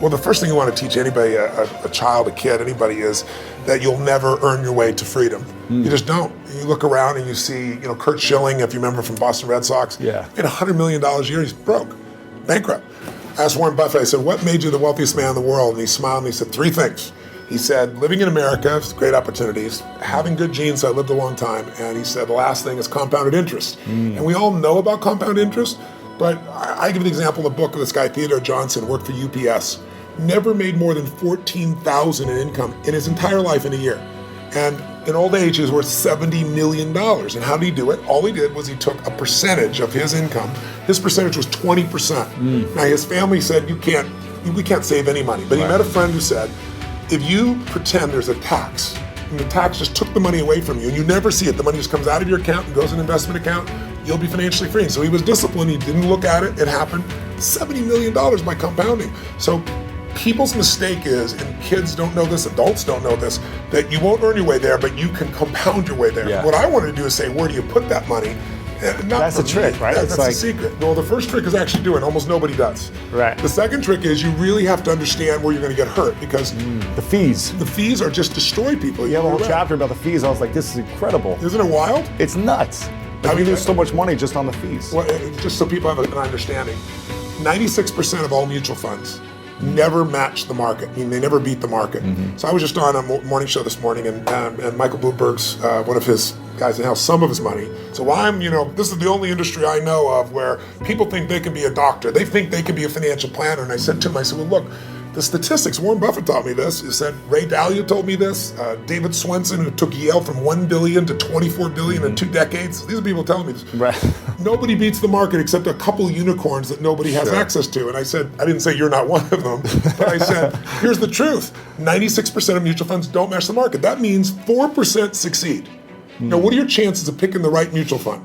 Well, the first thing you want to teach anybody, a child, a kid, anybody, is that you'll never earn your way to freedom. You just don't. You look around and you see, Kurt Schilling, if you remember from Boston Red Sox, made $100 million a year. He's broke, bankrupt. I asked Warren Buffett, I said, what made you the wealthiest man in the world? And he smiled and he said, 3 things. He said, living in America, great opportunities, having good genes, so I lived a long time, and he said the last thing is compounded interest. And we all know about compound interest, but I give the example in the book of this guy, Theodore Johnson, worked for UPS, never made more than $14,000 in income in his entire life in a year. And in old age, he was worth $70 million. And how did he do it? All he did was he took a percentage of his income. His percentage was 20%. Now his family said, we can't save any money. But he met a friend who said, if you pretend there's a tax, and the tax just took the money away from you, and you never see it, the money just comes out of your account and goes in an investment account, you'll be financially free. So he was disciplined, he didn't look at it, it happened. $70 million by compounding. So people's mistake is, and kids don't know this, adults don't know this, that you won't earn your way there, but you can compound your way there. Yeah. What I want to do is say, where do you put that money? That's the trick, right? That's the secret. Well, the first trick is actually doing. Almost nobody does. Right. The second trick is you really have to understand where you're going to get hurt, because the fees. The fees are just destroy people. You have a whole chapter about the fees. I was like, this is incredible. Isn't it wild? It's nuts. We lose so much money just on the fees. Well, just so people have an understanding, 96% of all mutual funds never match the market. I mean, they never beat the market. So I was just on a morning show this morning, and Michael Bloomberg's, one of his guys that has some of his money. So this is the only industry I know of where people think they can be a doctor. They think they can be a financial planner. And I said to him, well, look, the statistics, Warren Buffett taught me this. He said, Ray Dalio told me this. David Swenson, who took Yale from $1 billion to $24 billion in 2 decades. These are people telling me this. Right. Nobody beats the market except a couple unicorns that nobody has access to. And I said, I didn't say you're not one of them, but I said, here's the truth. 96% of mutual funds don't match the market. That means 4% succeed. Now, what are your chances of picking the right mutual fund?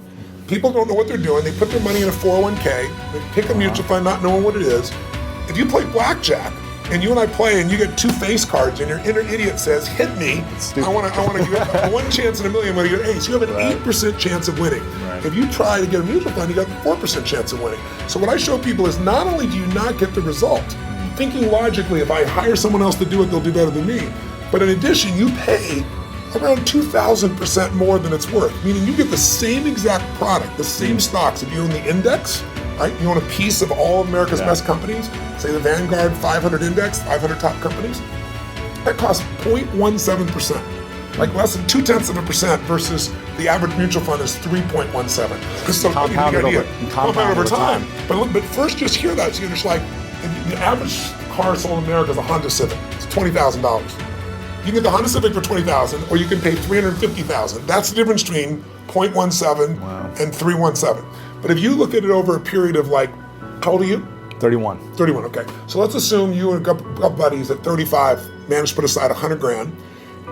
People don't know what they're doing. They put their money in a 401k. They pick a mutual fund not knowing what it is. If you play blackjack, and you and I play, and you get 2 face cards, and your inner idiot says, hit me, I want to give 1 chance in a million, I'm going to get an ace. You have an 8% chance of winning. If you try to get a mutual fund, you got a 4% chance of winning. So what I show people is not only do you not get the result, thinking logically, if I hire someone else to do it, they'll do better than me. But in addition, you pay around 2,000% more than it's worth, meaning you get the same exact product, the same stocks. If you own the index, right? You own a piece of all of America's best companies, say the Vanguard 500 index, 500 top companies, that costs 0.17%, like less than 0.2% versus the average mutual fund is 3.17. So compound over time. But first, just hear that. So you're just like, the average car sold in America is a Honda Civic. It's $20,000. You can get the Honda Civic for $20,000, or you can pay $350,000. That's the difference between 0.17 and 317. But if you look at it over a period of how old are you? 31. 31, okay. So let's assume you and a couple buddies at 35 managed to put aside $100,000,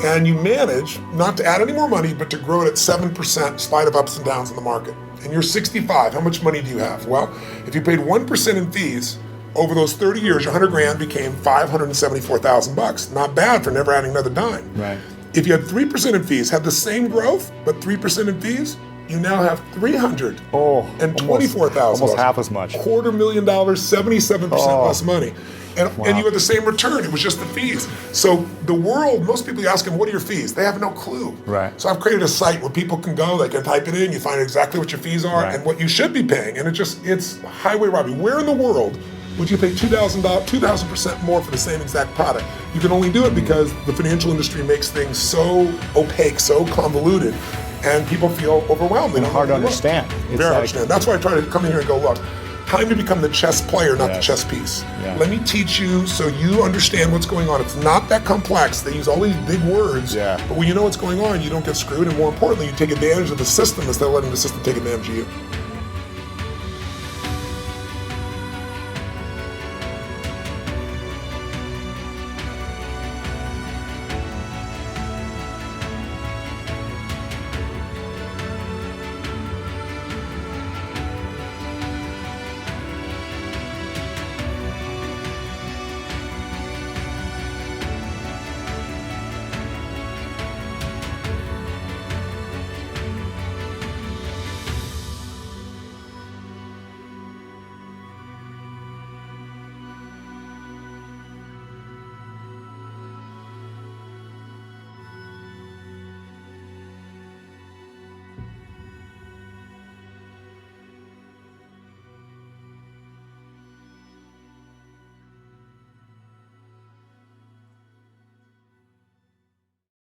and you manage not to add any more money, but to grow it at 7% in spite of ups and downs in the market. And you're 65, how much money do you have? Well, if you paid 1% in fees, over those 30 years, your $100,000 became $574,000. Not bad for never adding another dime. Right. If you had 3% in fees, had the same growth, but 3% in fees, you now have $324,000. Almost half as much. $250,000, 77% less money. And you had the same return. It was just the fees. So the world, most people ask them, what are your fees? They have no clue. Right. So I've created a site where people can go, they can type it in, you find exactly what your fees are and what you should be paying. And it's highway robbery. Where in the world would you pay $2,000% more for the same exact product? You can only do it because the financial industry makes things so opaque, so convoluted, and people feel overwhelmed. And hard to understand. Very understand. That's why I try to come in here and go, look, time to become the chess player, not the chess piece. Yeah. Let me teach you so you understand what's going on. It's not that complex. They use all these big words, but when you know what's going on, you don't get screwed, and more importantly, you take advantage of the system instead of letting the system take advantage of you.